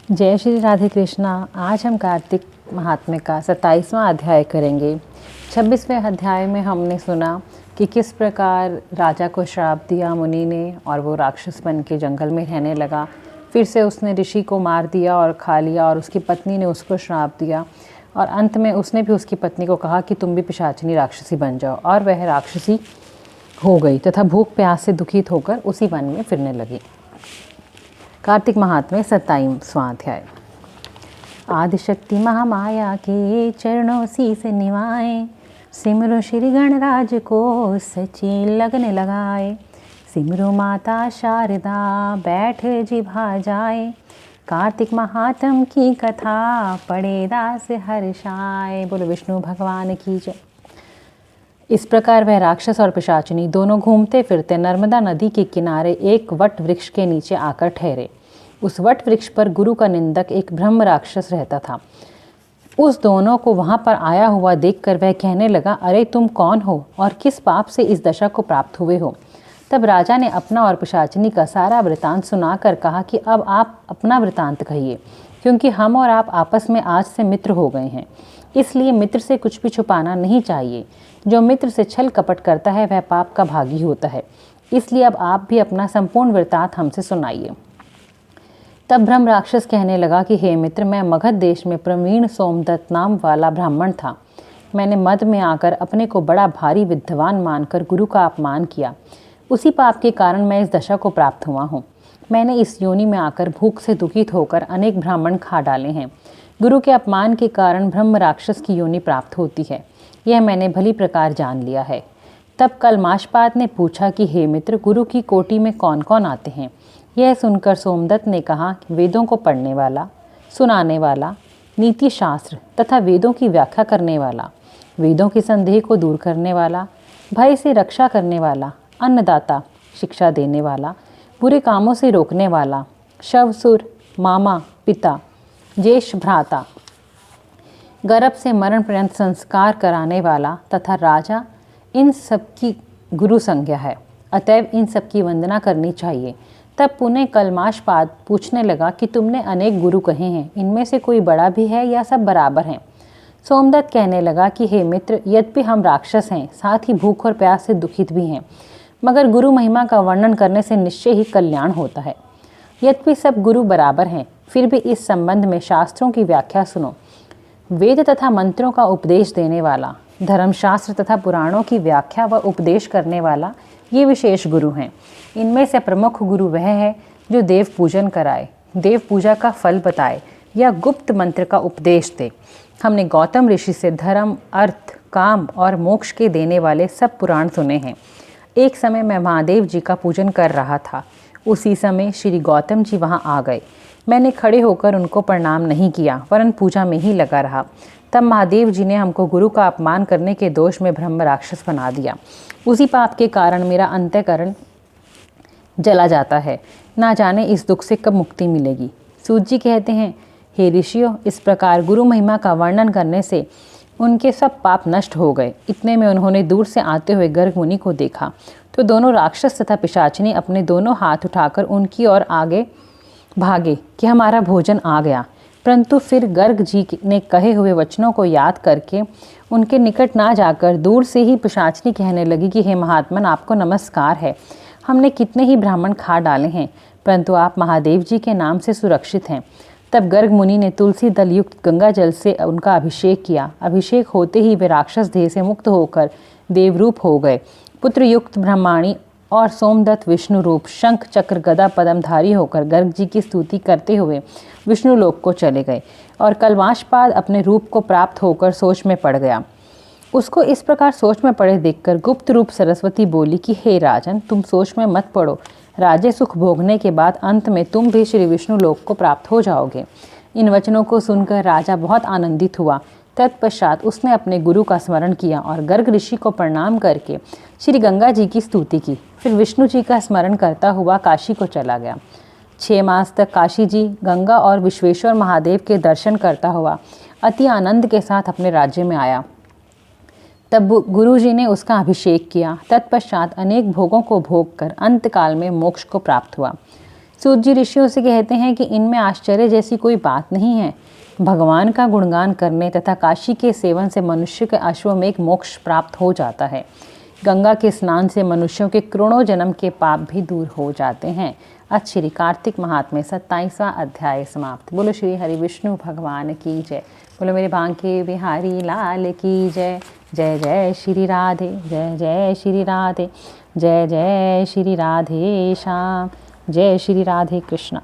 जय श्री राधे कृष्णा। आज हम कार्तिक महात्म्य का 27वां अध्याय करेंगे। 26वें अध्याय में हमने सुना कि किस प्रकार राजा को श्राप दिया मुनि ने और वो राक्षस बन के जंगल में रहने लगा। फिर से उसने ऋषि को मार दिया और खा लिया और उसकी पत्नी ने उसको श्राप दिया और अंत में उसने भी उसकी पत्नी को कहा कि तुम भी पिशाचिनी राक्षसी बन जाओ, और वह राक्षसी हो गई तथा भूख प्यास से दुखित होकर उसी वन में फिरने लगी। कार्तिक महात्म्य 27वां अध्याय। आदिशक्ति महामाया के चरणों शीस निवाए, सिमरो श्री गणराज को सची लगन लगाए। सिमरो माता शारदा बैठ जिभा जाए, कार्तिक महात्म की कथा पढ़े दास हर्षाए। बोलो विष्णु भगवान की जय। इस प्रकार वह राक्षस और पिशाचिनी दोनों घूमते फिरते नर्मदा नदी के किनारे एक वट वृक्ष के नीचे आकर ठहरे। उस वट वृक्ष पर गुरु का निंदक एक ब्रह्म राक्षस रहता था। उस दोनों को वहां पर आया हुआ देखकर वह कहने लगा, अरे तुम कौन हो और किस पाप से इस दशा को प्राप्त हुए हो। तब राजा ने अपना और पिशाचिनी का सारा वृतांत सुनाकर कहा कि अब आप अपना वृतांत कहिए, क्योंकि हम और आप आपस में आज से मित्र हो गए हैं, इसलिए मित्र से कुछ भी छुपाना नहीं चाहिए। जो मित्र से छल कपट करता है वह पाप का भागी होता है। इसलिए अब आप भी अपना संपूर्ण वृतांत हमसे सुनाइए। तब ब्रह्म राक्षस कहने लगा कि हे मित्र, मैं मगध देश में प्रवीण सोमदत्त नाम वाला ब्राह्मण था। मैंने मद में आकर अपने को बड़ा भारी विद्वान मानकर गुरु का अपमान किया। उसी पाप के कारण मैं इस दशा को प्राप्त हुआ हूँ। मैंने इस योनि में आकर भूख से दुखित होकर अनेक ब्राह्मण खा डाले हैं। गुरु के अपमान के कारण ब्रह्म राक्षस की योनि प्राप्त होती है, यह मैंने भली प्रकार जान लिया है। तब कलमाशपाद ने पूछा कि हे मित्र, गुरु की कोटि में कौन कौन आते हैं। यह सुनकर सोमदत्त ने कहा, वेदों को पढ़ने वाला, सुनाने वाला, नीति शास्त्र तथा वेदों की व्याख्या करने वाला, वेदों के संदेह को दूर करने वाला, भय से रक्षा करने वाला, अन्नदाता, शिक्षा देने वाला, बुरे कामों से रोकने वाला, शवसुर, मामा, पिता, ज्येष्ठ भ्राता, गर्भ से मरण पर्यंत संस्कार कराने वाला तथा राजा, इन सबकी गुरु संज्ञा है। अतएव इन सबकी वंदना करनी चाहिए। तब पुनः कलमाशपाद पूछने लगा कि तुमने अनेक गुरु कहे हैं, इनमें से कोई बड़ा भी है या सब बराबर हैं। सोमदत्त कहने लगा कि हे मित्र, यद्यपि हम राक्षस हैं, साथ ही भूख और प्यास से दुखित भी हैं, मगर गुरु महिमा का वर्णन करने से निश्चय ही कल्याण होता है। यद्यपि सब गुरु बराबर हैं, फिर भी इस संबंध में शास्त्रों की व्याख्या सुनो। वेद तथा मंत्रों का उपदेश देने वाला, धर्मशास्त्र तथा पुराणों की व्याख्या व उपदेश करने वाला, ये विशेष गुरु हैं। इनमें से प्रमुख गुरु वह है जो देव पूजन कराए, देव पूजा का फल बताए या गुप्त मंत्र का उपदेश दे। हमने गौतम ऋषि से धर्म, अर्थ, काम और मोक्ष के देने वाले सब पुराण सुने हैं। एक समय मैं महादेव जी का पूजन कर रहा था। उसी समय श्री गौतम जी वहां आ गए। मैंने खड़े होकर उनको प्रणाम नहीं किया, वरन पूजा में ही लगा रहा। तब महादेव जी ने हमको गुरु का अपमान करने के दोष में ब्रह्म राक्षस बना दिया। उसी पाप के कारण मेरा अंतःकरण जला जाता है। ना जाने इस दुख से कब मुक्ति मिलेगी। सूत जी कहते हैं, हे ऋषियों, इस प्रकार गुरु महिमा का वर्णन करने से उनके सब पाप नष्ट हो गए। इतने में उन्होंने दूर से आते हुए गर्ग मुनि को देखा तो दोनों राक्षस तथा पिशाचिनी अपने दोनों हाथ उठाकर उनकी ओर आगे भागे कि हमारा भोजन आ गया। परंतु फिर गर्ग जी ने कहे हुए वचनों को याद करके उनके निकट ना जाकर दूर से ही पिशाचिनी कहने लगी कि हे महात्मन, आपको नमस्कार है। हमने कितने ही ब्राह्मण खा डाले हैं, परंतु आप महादेव जी के नाम से सुरक्षित हैं। तब गर्ग मुनि ने तुलसी दल युक्त गंगा जल से उनका अभिषेक किया। अभिषेक होते ही वे राक्षस देह से मुक्त होकर देवरूप हो गए। पुत्र युक्त ब्रह्माणी और सोमदत्त विष्णु रूप शंख चक्र गदा पद्मधारी होकर गर्ग जी की स्तुति करते हुए विष्णु लोक को चले गए और कलमाशपाद अपने रूप को प्राप्त होकर सोच में पड़ गया। उसको इस प्रकार सोच में पड़े देखकर गुप्त रूप सरस्वती बोली कि हे राजन, तुम सोच में मत पड़ो। राज्य सुख भोगने के बाद अंत में तुम भी श्री विष्णु लोक को प्राप्त हो जाओगे। इन वचनों को सुनकर राजा बहुत आनंदित हुआ। तत्पश्चात उसने अपने गुरु का स्मरण किया और गर्ग ऋषि को प्रणाम करके श्री गंगा जी की स्तुति की। फिर विष्णु जी का स्मरण करता हुआ काशी को चला गया। 6 मास तक काशी जी गंगा और विश्वेश्वर महादेव के दर्शन करता हुआ अति आनंद के साथ अपने राज्य में आया। तब गुरु जी ने उसका अभिषेक किया। तत्पश्चात अनेक भोगों को भोग कर अंतकाल में मोक्ष को प्राप्त हुआ। सूत जी ऋषियों से कहते हैं कि इनमें आश्चर्य जैसी कोई बात नहीं है। भगवान का गुणगान करने तथा काशी के सेवन से मनुष्य के अश्वमेघ मोक्ष प्राप्त हो जाता है। गंगा के स्नान से मनुष्यों के करोड़ों जन्म के पाप भी दूर हो जाते हैं। आज श्री कार्तिक महात्म्य 27वां अध्याय समाप्त। बोलो श्री हरि विष्णु भगवान की जय। बोलो मेरे बांके बिहारी लाल की जय। जय जय श्री राधे, जय जय श्री राधे, जय जय श्री राधे श्याम, जय श्री राधे कृष्णा।